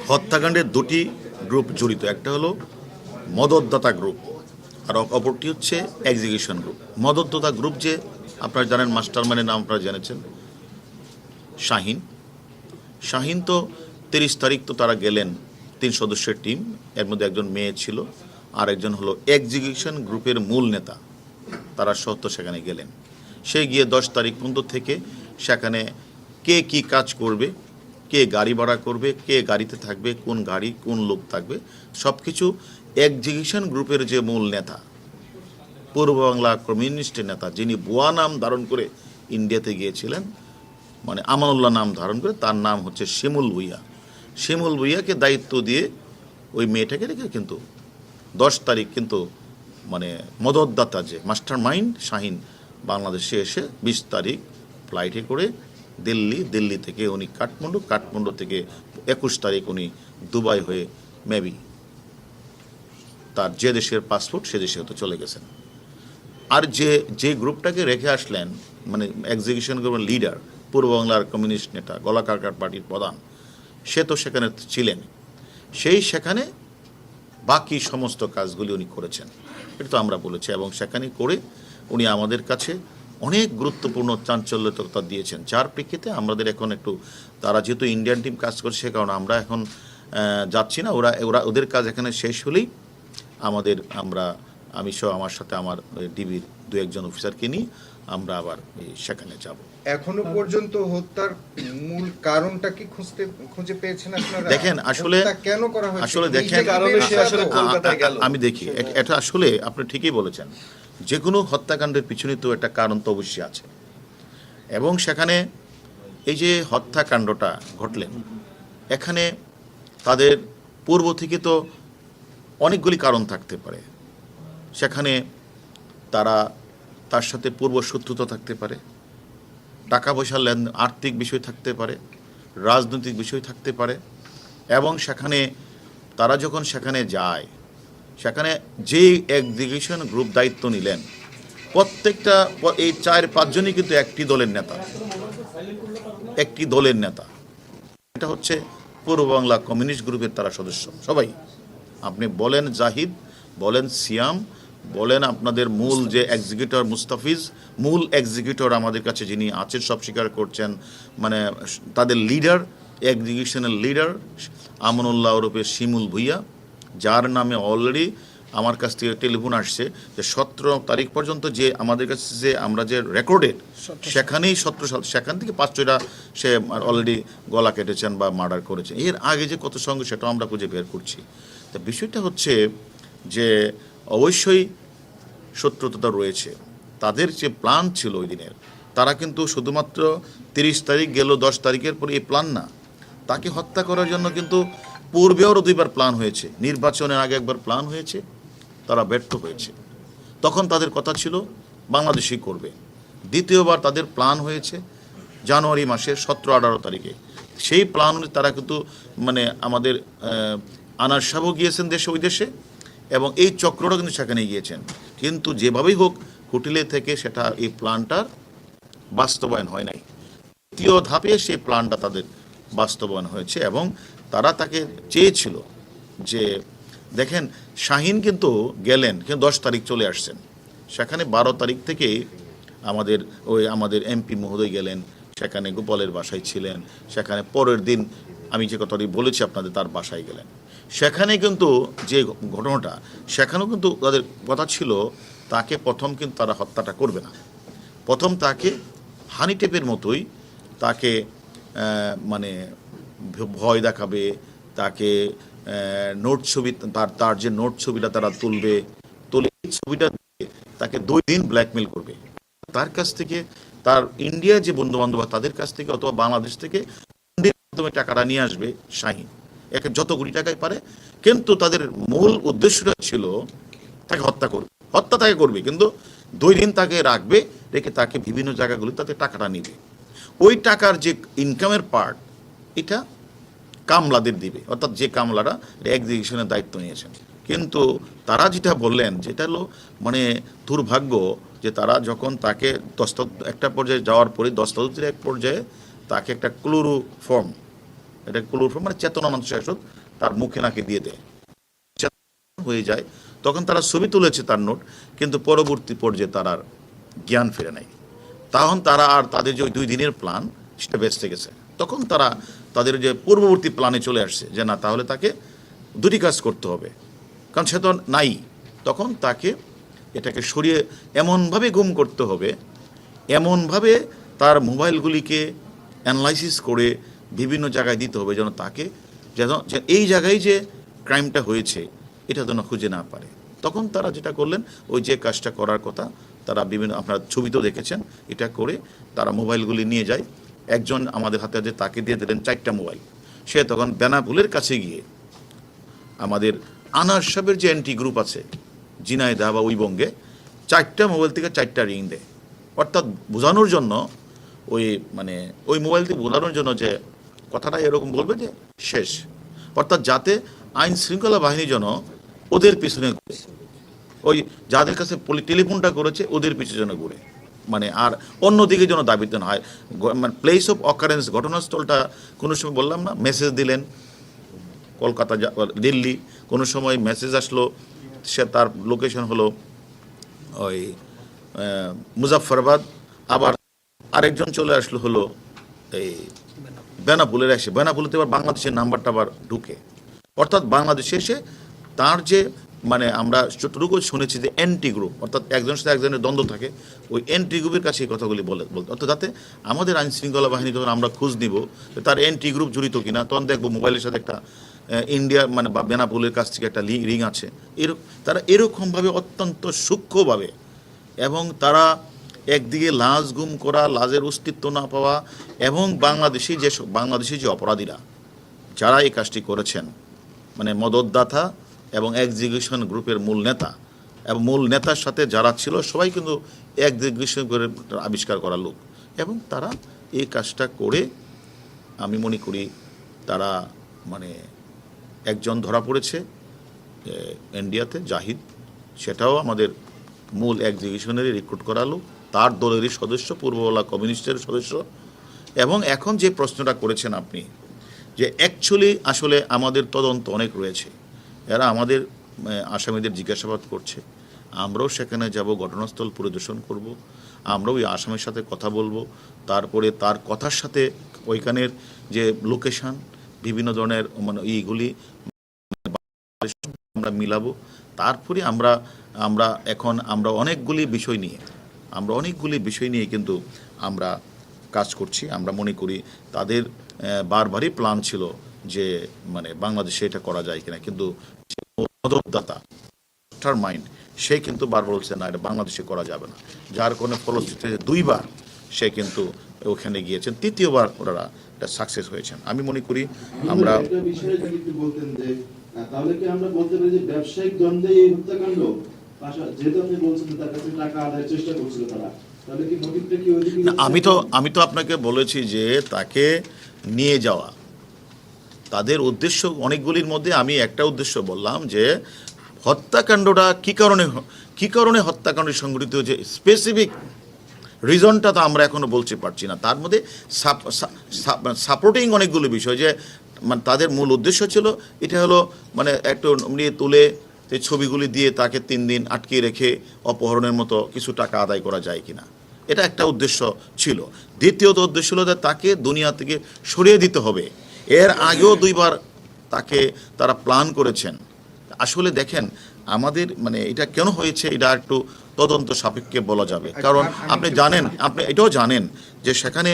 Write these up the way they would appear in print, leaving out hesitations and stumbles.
হত্যাকাণ্ডের দুটি গ্রুপ জড়িত, একটা হলো মদতদাতা গ্রুপ আর অপরটি হচ্ছে এক্সিকিউশন গ্রুপ। মদতদাতা গ্রুপ যে আপনারা জানেন, মাস্টার মাইন্ডের নাম আপনারা জেনেছেন, শাহিন। শাহিন তো 30 তারিখ তো তারা গেলেন 3 সদস্যের টিম, এর মধ্যে একজন মেয়ে ছিল, আর একজন হলো এক্সিকিউশন গ্রুপের মূল নেতা, তারা সত্য সেখানে গেলেন। সে গিয়ে 10 তারিখ পর্যন্ত থেকে সেখানে কে কি কাজ করবে, কে গাড়ি ভাড়া করবে, কে গাড়িতে থাকবে, কোন গাড়ি কোন লোক থাকবে, সব কিছু এক্সিকিউশন গ্রুপের যে মূল নেতা, পূর্ব বাংলা কমিউনিস্টের নেতা, যিনি বুয়া নাম ধারণ করে ইন্ডিয়াতে গিয়েছিলেন, মানে আমানুল্লাহ নাম ধারণ করে, তার নাম হচ্ছে শিমুল ভুইয়া। শিমুল ভুইয়াকে দায়িত্ব দিয়ে ওই মেয়েটাকে রেখে কিন্তু 10 তারিখ কিন্তু মানে মদতদাতা যে মাস্টার মাইন্ড শাহিন বাংলাদেশে এসে 20 তারিখ ফ্লাইটে করে দিল্লি থেকে উনি কাঠমান্ডু থেকে 21 তারিখ উনি দুবাই হয়ে মেবি তার যে দেশের পাসপোর্ট সে দেশে হতে চলে গেছেন। আর যে গ্রুপটাকে রেখে আসলেন, মানে এক্সিকিউশন গ্রুপের লিডার, পূর্ব বাংলার কমিউনিস্ট নেতা, গলাকারকার পার্টির প্রধান, সে তো সেখানে ছিলেন, সেখানে বাকি সমস্ত কাজগুলি উনি করেছেন, এটা তো আমরা বলেছি। এবং সেখানে করে উনি আমাদের কাছে অনেক গুরুত্বপূর্ণ চাঞ্চল্যতা দিয়েছেন, যার প্রেক্ষিতে আমাদের এখন একটু, তারা যেহেতু ইন্ডিয়ান টিম কাজ করছে সে কারণে আমরা এখন যাচ্ছি না, ওদের কাজ এখানে শেষ হলেই আমি সহ আমার সাথে আমার ডিবির 2-1 অফিসারকে নিয়ে আমরা আবার সেখানে যাব। এখনো পর্যন্ত হত্যার মূল কারণটা কি খুঁজে পেয়েছেন আপনারা? দেখেন আসলে কেন করা হয়েছে, আসলে দেখেন আমি দেখি এটা আসলে আপনি ঠিকই বলেছেন, যে কোনো হত্যাকাণ্ডের পিছনে তো একটা কারণ তো অবশ্যই আছে। এবং সেখানে এই যে হত্যাকাণ্ডটা ঘটলেন, এখানে তাদের পূর্ব থেকে তো অনেকগুলি কারণ থাকতে পারে। সেখানে তার সাথে পূর্ব শত্রুতা থাকতে পারে, টাকা পয়সার লেনদেন, আর্থিক বিষয় থাকতে পারে, রাজনৈতিক বিষয় থাকতে পারে। এবং সেখানে তারা যখন সেখানে যায়, সেখানে যেই এক্সিকিউশন গ্রুপ দায়িত্ব নিলেন, প্রত্যেকটা এই 4-5 জনই কিন্তু একটি দলের নেতা। এটা হচ্ছে পূর্ব বাংলা কমিউনিস্ট গ্রুপের তারা সদস্য সবাই। আপনি বলেন জাহিদ, বলেন সিয়াম, বলেন আপনাদের মূল যে এক্সিকিউটর মুস্তাফিজ, মূল এক্সিকিউটর আমাদের কাছে যিনি আছেন সব স্বীকার করছেন, মানে তাদের লিডার, এক্সিকিউশনের লিডার আমানুল্লাহ ওরফে শিমুল ভুইয়া, যার নামে অলরেডি আমার কাছ থেকে টেলিফোন আসছে যে 17 তারিখ পর্যন্ত যে আমাদের কাছে যে আমরা যে রেকর্ডেড, সেখানেই 17 সাল, সেখান থেকে 5-6টা সে অলরেডি গলা কেটেছেন বা মার্ডার করেছেন। এর আগে যে কত সঙ্গে সেটাও আমরা খুঁজে বের করছি। তো বিষয়টা হচ্ছে যে অবশ্যই শত্রুতা রয়েছে। তাদের যে প্ল্যান ছিল ওই দিনের, তারা কিন্তু শুধুমাত্র 30 তারিখ গেল 10 তারিখের পরে এই প্ল্যান না, তাকে হত্যা করার জন্য কিন্তু পূর্বেও 2বার প্ল্যান হয়েছে, নির্বাচনের আগে একবার প্ল্যান হয়েছে, তারা ব্যর্থ হয়েছে। তখন তাদের কথা ছিল বাংলাদেশই করবে। দ্বিতীয়বার তাদের প্ল্যান হয়েছে জানুয়ারি মাসের 17-18 তারিখে। সেই প্ল্যান তারা কিন্তু মানে আমাদের আনার সাহেবও গিয়েছেন ওই দেশে, এবং এই চক্রটা কিন্তু সেখানে গিয়েছেন। কিন্তু যেভাবেই হোক কুটিলে থেকে সেটা এই প্ল্যানটার বাস্তবায়ন হয় নাই। তৃতীয় ধাপে সেই প্ল্যানটা তাদের বাস্তবায়ন হয়েছে, এবং তারা তাকে চেয়েছিল যে দেখেন শাহিন কিন্তু গেলেন, কিন্তু 10 তারিখ চলে আসছেন, সেখানে 12 তারিখ থেকে আমাদের এমপি মহোদয় গেলেন, সেখানে গোপালের বাসায় ছিলেন, সেখানে পরের দিন আমি যে কথাটি বলেছি আপনাদের তার বাসায় গেলেন। সেখানে কিন্তু যে ঘটনাটা, সেখানেও কিন্তু তাদের কথা ছিল তাকে প্রথম কিন্তু তারা হত্যাটা করবে না, প্রথম তাকে হানি টেপের মতোই তাকে মানে ভয় দেখাবে, তাকে নোট ছবি, তার যে নোট ছবিটা তারা তুলে ছবিটা দিয়ে তাকে 2 দিন ব্ল্যাকমেল করবে। তার কাছ থেকে, তার ইন্ডিয়া যে বন্ধু বান্ধব তাদের কাছ থেকে অথবা বাংলাদেশ থেকে টাকাটা নিয়ে আসবে শাহিন, একে যত কোটি টাকায় পারে। কিন্তু তাদের মূল উদ্দেশ্যটা ছিল তাকে হত্যা তাকে করবে, কিন্তু 2 দিন তাকে রাখবে, রেখে তাকে বিভিন্ন জায়গাগুলি তাতে টাকাটা নিবে। ওই টাকার যে ইনকামের পার্ট, এটা কামলাদের দিবে, অর্থাৎ যে কামলারা এক্সিকিউশনের দায়িত্ব নিয়েছেন। কিন্তু তারা যেটা বললেন, যেটা হলো মানে দুর্ভাগ্য, যে তারা যখন তাকে একটা পর্যায়ে যাওয়ার পরে দস্তাবেজের এক পর্যায়ে তাকে একটা ক্লোরোফর্ম এটা ক্লোরোফর্ম মানে চেতনানাশক ঔষধ তার মুখে নাকে দিয়ে দেয়, হয়ে যায়। তখন তারা ছবি তুলেছে তার নোট, কিন্তু পরবর্তী পর্যায়ে তার আর জ্ঞান ফিরে নাই। তখন তারা আর তাদের যে ওই 2 দিনের প্ল্যান সেটা বেঁচতে গেছে। তখন তারা তাদের যে পূর্ববর্তী প্ল্যানে চলে আসছে যে না, তাহলে তাকে দুটি কাজ করতে হবে, কারণ সে তো নাই। তখন তাকে এটাকে সরিয়ে এমনভাবে গুম করতে হবে, এমনভাবে তার মোবাইলগুলিকে অ্যানালাইসিস করে বিভিন্ন জায়গায় দিতে হবে যেন তাকে যেন এই জায়গায় যে ক্রাইমটা হয়েছে এটা যেন খুঁজে না পারে। তখন তারা যেটা করলেন, ওই যে কাজটা করার কথা তারা বিভিন্ন, আপনারা ছবিতেও দেখেছেন, এটা করে তারা মোবাইলগুলি নিয়ে যায়। একজন আমাদের হাতে যে তাকে দিয়ে দিলেন 4টা মোবাইল। সে তখন বেনাপুলের কাছে গিয়ে আমাদের আনার সাহেবের যে অ্যান্টি গ্রুপ আছে ঝিনাইদহ বা ওই বঙ্গে, 4টা মোবাইল থেকে 4টা রিং দেয়, অর্থাৎ বোঝানোর জন্য ওই মানে ওই মোবাইল থেকে বোঝানোর জন্য যে কথাটা এরকম বলবে যে শেষ, অর্থাৎ যাতে আইন শৃঙ্খলা বাহিনী যেন ওদের পিছনে ঘুরে, ওই যাদের কাছে টেলিফোনটা করেছে ওদের পিছনে যেন ঘুরে, মানে আর অন্যদিকে যেন দাবিতে না হয়। মানে প্লেস অফ অকারেন্স, ঘটনাস্থলটা কোনো সময় বললাম না, মেসেজ দিলেন কলকাতা দিল্লি, কোনো সময় মেসেজ আসলো সে তার লোকেশন হলো ওই মুজাফফরাবাদ, আবার আরেকজন চলে আসলো হলো এই বেনাপুলের এসে, বেনাপুলেতে আবার বাংলাদেশের নাম্বারটা আবার ঢুকে, অর্থাৎ বাংলাদেশে এসে তার যে মানে আমরা যতটুকু শুনেছি যে অ্যান্টি গ্রুপ, অর্থাৎ একজনের সাথে একজনের দ্বন্দ্ব থাকে, ওই অ্যান্টি গ্রুপের কাছে এই কথাগুলি বলতে, অর্থাৎ যাতে আমাদের আইন শৃঙ্খলা বাহিনী যখন আমরা খোঁজ নিব তার অ্যান্টি গ্রুপ জড়িত কিনা, তখন দেখবো মোবাইলের সাথে একটা ইন্ডিয়া মানে বা বেনাপুলের কাছ থেকে একটা রিং আছে। তারা এরকমভাবে অত্যন্ত সূক্ষ্মভাবে, এবং তারা একদিকে লাশ গুম করা, লাশের অস্তিত্ব না পাওয়া, এবং বাংলাদেশি যে অপরাধীরা যারা এই কাজটি করেছেন, মানে মদতদাতা এবং এক্সিকিউশন গ্রুপের মূল নেতা এবং মূল নেতার সাথে যারা ছিল সবাই কিন্তু এক্সিকিউশন করে আবিষ্কার করা লোক, এবং তারা এই কাজটা করে আমি মনে করি তারা মানে একজন ধরা পড়েছে ইন্ডিয়াতে, জাহিদ, সেটাও আমাদের মূল এক্সিকিউশনেরই রিক্রুট করা লোক, তার দলেরই সদস্য, পূর্ববাংলা কমিউনিস্টের সদস্য। এবং এখন যে প্রশ্নটা করেছেন আপনি, যে অ্যাকচুয়ালি আসলে আমাদের তদন্ত অনেক রয়েছে, এরা আমাদের আসামিদের জিজ্ঞাসাবাদ করছে, আমরাও সেখানে যাব, ঘটনাস্থল পরিদর্শন করব, আমরাও ওই আসামির সাথে কথা বলবো, তারপরে তার কথার সাথে ওইখানের যে লোকেশান বিভিন্ন ধরনের মানে এইগুলি আমরা মিলাবো। তারপরে আমরা এখন অনেকগুলি বিষয় নিয়ে কিন্তু আমরা কাজ করছি। আমরা মনে করি তাদের বারবারই প্ল্যান ছিল যে মানে বাংলাদেশে এটা করা যায় কিনা, কিন্তু মদতদাতা মাইন্ড সে কিন্তু বারবার বলছে না, এটা বাংলাদেশে করা যাবে না, যার কোনো ফলশ্রুতিতে 2বার সে কিন্তু ওখানে গিয়েছেন, 3য়বার ওরা এটা সাকসেস হয়েছেন। আমি মনে করি আমরা একটা বিষয়ে যদি একটু বলতেন যে তাহলে কি আমরা বলতে পারি যে ব্যবসায়িক দ্বন্দ্বে এই হত্যাকাণ্ড, যেহেতু আপনি বলছেন তার কাছে টাকা আদায়ের চেষ্টা করছিল তারা, তাহলে কি মোটিভটা কি ওইদিকে? আমি তো আপনাকে বলেছি যে তাকে নিয়ে যাওয়া তাদের উদ্দেশ্য অনেকগুলির মধ্যে আমি একটা উদ্দেশ্য বললাম যে হত্যাকাণ্ডটা কী কারণে হত্যাকাণ্ড সংঘটিত হয়েছে, স্পেসিফিক রিজনটা তো আমরা এখনো বলতে পারছি না। তার মধ্যে সাপোর্টিং অনেকগুলো বিষয়, যে মানে তাদের মূল উদ্দেশ্য ছিল এটা হলো মানে একটু নিয়ে তুলে সেই ছবিগুলি দিয়ে তাকে 3 দিন আটকে রেখে অপহরণের মতো কিছু টাকা আদায় করা যায় কিনা, এটা একটা উদ্দেশ্য ছিল। দ্বিতীয়ত উদ্দেশ্য হলো যে তাকে দুনিয়া থেকে সরিয়ে দিতে হবে। এর আগেও 2বার তাকে তারা প্ল্যান করেছেন। আসলে দেখেন আমাদের মানে এটা কেন হয়েছে এটা একটু তদন্ত সাপেক্ষে বলা যাবে, কারণ আপনি এটাও জানেন যে সেখানে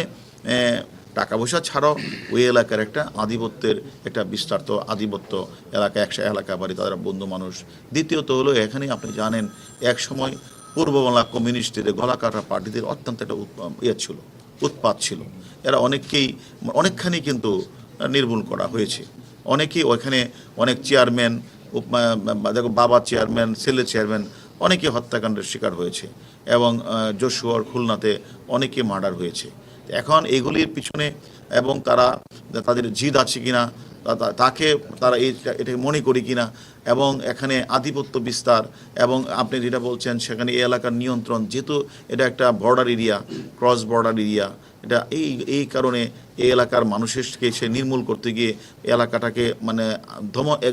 টাকা পয়সা ছাড়াও ওই এলাকার একটা একটা বিস্তারিত আধিপত্য এলাকা, 100 এলাকা বাড়ি, তাদের বন্ধু মানুষ। দ্বিতীয়ত হলো এখানে আপনি জানেন এক সময় পূর্ববাংলা কমিউনিস্টের গলা কাটা পার্টিদের অত্যন্ত একটা উৎপাত ছিল। এরা অনেকখানি কিন্তু নির্মূল করা হয়েছে। অনেকেই ওইখানে অনেক চেয়ারম্যান, দেখো বাবা চেয়ারম্যান, ছেলে চেয়ারম্যান অনেকে হত্যাকাণ্ডের শিকার হয়েছে, এবং যশোর, খুলনাতে অনেকে মার্ডার হয়েছে। এখন এগুলির পিছনে এবং তাদের জিদ আছে কিনা তাকে তারা এটাকে মনে করি কিনা, এবং এখানে আধিপত্য বিস্তার, এবং আপনি যেটা বলছেন সেখানে এই এলাকার নিয়ন্ত্রণ, যেহেতু এটা একটা border area, cross border area, এটা এই কারণে এই এলাকার মানুষকে সে নির্মূল করতে গিয়ে এলাকাটাকে মানে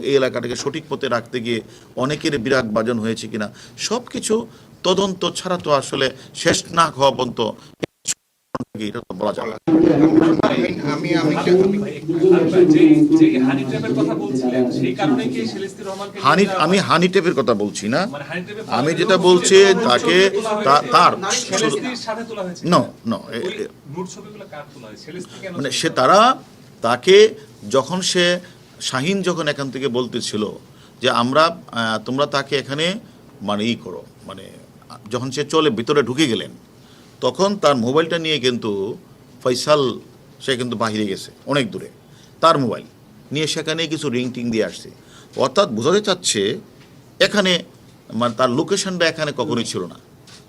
এই এলাকাটাকে সঠিক পথে রাখতে গিয়ে অনেকের বিরাগ বাজন হয়েছে কিনা, সব কিছু তদন্ত ছাড়া তো আসলে শেষ না হওয়া পর্যন্ত এটা তো বলা যায় না। আমি আমি হানি টেপের কথা বলছি না, আমি যেটা বলছি তাকে তার মানে সে তাকে যখন সে শাহিন যখন এখান থেকে বলতেছিল যে তোমরা তাকে এখানে মানে করো, মানে যখন সে ভিতরে ঢুকে গেলেন, তখন তার মোবাইলটা নিয়ে কিন্তু ফয়সাল সে কিন্তু বাহিরে গেছে অনেক দূরে, তার মোবাইল নিয়ে সেখানে কিছু রিং টিং দিয়ে আসছে, অর্থাৎ বোঝাতে চাচ্ছে এখানে মানে তার লোকেশনটা এখানে কখনোই ছিল না,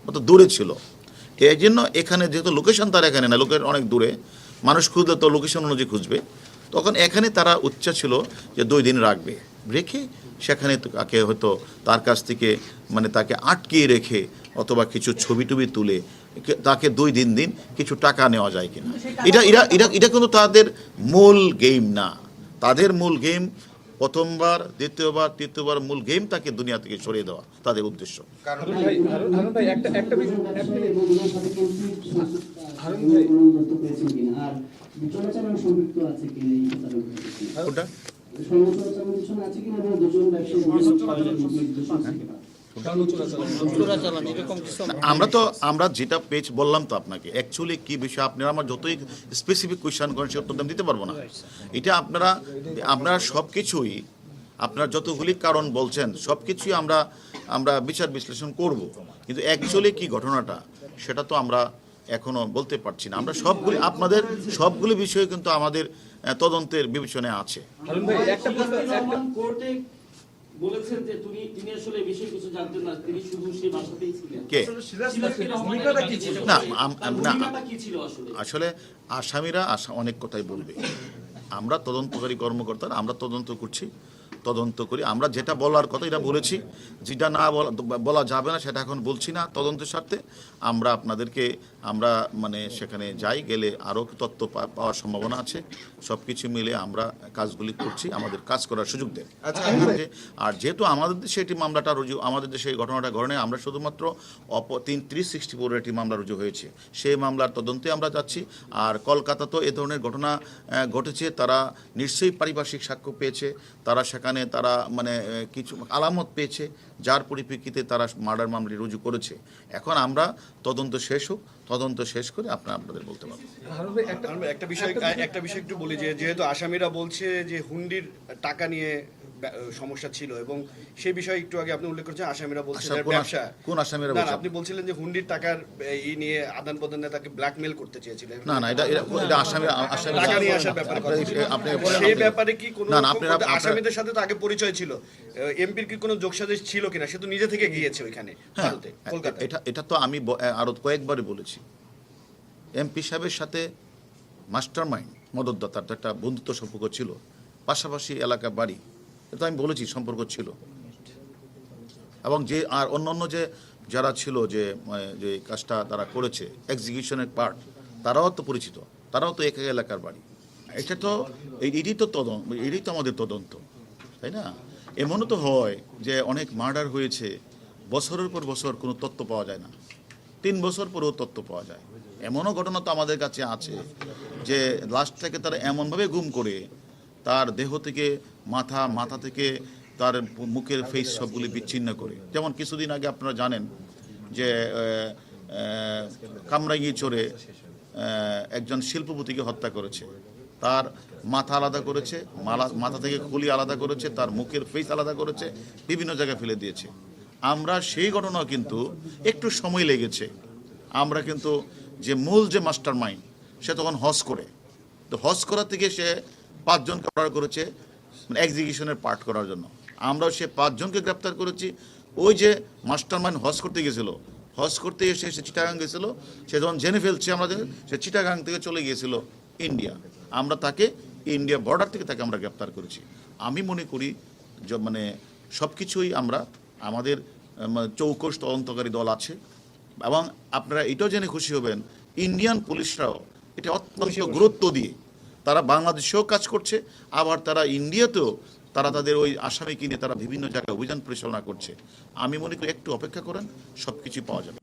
অর্থাৎ দূরে ছিল। এই জন্য এখানে যেহেতু লোকেশন তার এখানে না, লোকের অনেক দূরে, মানুষ খুঁজলে তো লোকেশন অনুযায়ী খুঁজবে, তখন এখানে তারা উচ্চা ছিল যে 2 দিন রাখবে, রেখে সেখানে তাকে হয়তো তার কাছ থেকে মানে তাকে আটকিয়ে রেখে অথবা কিছু ছবি টবি তুলে তাকে 2 দিন কিছু টাকা নেওয়া যায় কিনা, এটা কিন্তু তাদের মূল গেম না। তাদের মূল গেম প্রথমবার, দ্বিতীয়বার, তৃতীয়বার মূল গেম তাকে দুনিয়া থেকে সরিয়ে দেওয়া তাদের উদ্দেশ্য। আমরা যেটা পেজ বললাম তো আপনাকে, অ্যাকচুয়ালি কি বিষয় আপনারা আমার যতই স্পেসিফিক কোয়েশ্চেন করেন সে উত্তর দিতে পারবো না। এটা আপনারা সব কিছুই, আপনারা যতগুলি কারণ বলছেন সব কিছুই আমরা বিচার বিশ্লেষণ করব, কিন্তু অ্যাকচুয়ালি কি ঘটনাটা সেটা তো আমরা এখনো বলতে পারছি না। আমরা আপনাদের সবগুলি বিষয় কিন্তু আমাদের তদন্তের বিবেচনায় আছে। বলেছেন যে তিনি আসলে বিষয় কিছু জানতেন না, তিনি শুধু সেই বাসাতেই ছিলেন। কে? আসলে আসামিরা অনেক কথাই বলবে, আমরা তদন্তকারী কর্মকর্তারা আমরা তদন্ত করি, আমরা যেটা বলার কথা এটা বলেছি, যেটা না বলা যাবে না সেটা এখন বলছি না তদন্তের স্বার্থে। আমরা আপনাদেরকে মানে সেখানে যাই, গেলে আরও তথ্য পাওয়ার সম্ভাবনা আছে। সব কিছু মিলে আমরা কাজগুলি করছি, আমাদের কাজ করার সুযোগ দেন। আর যেহেতু আমাদের দেশে এটি মামলাটা রুজু, আমাদের দেশে এই ঘটনাটা ঘটে, আমরা শুধুমাত্র 364 একটি মামলা রুজু হয়েছে, সেই মামলার তদন্তে আমরা যাচ্ছি। আর কলকাতাতেও এ ধরনের ঘটনা ঘটেছে, তারা নিশ্চয়ই পারিপার্শ্বিক সাক্ষ্য পেয়েছে, তারা সেখানে তারা মানে কিছু আলামত পেয়েছে, যার পরিপ্রেক্ষিতে তারা মার্ডার মামলা রুজু করেছে। এখন আমরা তদন্ত শেষ করে আপনাদের বলতে পারবো। একটা বিষয় একটু বলি, যেহেতু আসামিরা বলছে যে হুন্ডির টাকা নিয়ে সমস্যা ছিল, এবং সেই বিষয়ে একটু আগে আপনি উল্লেখ করেছেন আসামিরা বলছেন ব্যবসা। কোন আসামিরা? আপনি বলছিলেন যে হুন্ডির টাকার এই নিয়ে আদান প্রদানে তাকে ব্ল্যাকমেল করতে চেয়েছিলেন। না, এটা আসামি টাকা নিয়ে আসার ব্যাপারে আপনি সেই ব্যাপারে কি কোনো আসামিদের সাথে তো আগে পরিচয় ছিল, এমপির কি কোনো যোগসাজশ ছিল কিনা? সে তো নিজে থেকে গিয়েছে ওইখানে ভারতে, কলকাতায়। এটা তো আমি আরো কয়েকবারই বলেছি, এমপি সাহেবের সাথে মাস্টারমাইন্ড মদতদাতার তো একটা বন্ধুত্ব সম্পর্ক ছিল, পাশাপাশি এলাকা বাড়ি, এটা আমি বলেছি সম্পর্ক ছিল। এবং আর অন্যান্য যারা ছিল যে কাজটা তারা করেছে এক্সিকিউশনের পার্ট, তারাও তো পরিচিত, তারাও তো এক এলাকার বাড়ি। এটা তো এটাই তো আমাদের তদন্ত, তাই না? এমনও তো হয় যে অনেক মার্ডার হয়েছে, বছরের পর বছর কোনো তথ্য পাওয়া যায় না, 3 বছর পরেও তথ্য পাওয়া যায়। এমনও ঘটনা তো আমাদের কাছে আছে যে লাশটাকে তারা এমনভাবে গুম করে তার দেহ থেকে মাথা থেকে তার মুখের ফেস সবগুলি বিচ্ছিন্ন করে। যেমন কিছুদিন আগে আপনারা জানেন যে কামরাঙ্গীরচরে একজন শিল্পপতিকে হত্যা করেছে, তার মাথা আলাদা করেছে, মাথা থেকে খুলি আলাদা করেছে, তার মুখের ফেস আলাদা করেছে, বিভিন্ন জায়গায় ফেলে দিয়েছে। আমরা সেই ঘটনাও কিন্তু একটু সময় লেগেছে, আমরা কিন্তু যে মূল যে মাস্টার মাইন্ড সে তখন হজ করে, তো হজ করা থেকে সে 5 জনকে অর্ডার করেছে মানে এক্সিকিউশনের পার্ট করার জন্য। আমরাও সে 5 জনকে গ্রেপ্তার করেছি। ওই যে মাস্টার মাইন্ড হজ করতে গেছিলো, হজ করতে এসে সে চিটাগাং গেছিল, সে যখন জেনে ফেলছে আমাদের, সে চিটাগাং থেকে চলে গিয়েছিল ইন্ডিয়া। আমরা তাকে ইন্ডিয়া বর্ডার থেকে তাকে আমরা গ্রেপ্তার করেছি। আমি মনে করি যে মানে সব কিছুই আমরা আমাদের চৌকস তদন্তকারী দল আছে, এবং আপনারা এটাও জেনে খুশি হবেন ইন্ডিয়ান পুলিশরাও এটা অত্যন্ত গুরুত্ব দিয়ে তারা বাংলাদেশেও কাজ করছে, আবার তারা ইন্ডিয়াতেও তারা তাদের ওই আসামিকে নিয়ে তারা বিভিন্ন জায়গায় অভিযান পরিচালনা করছে। আমি মনে করি একটু অপেক্ষা করেন, সব কিছুই পাওয়া যাবে।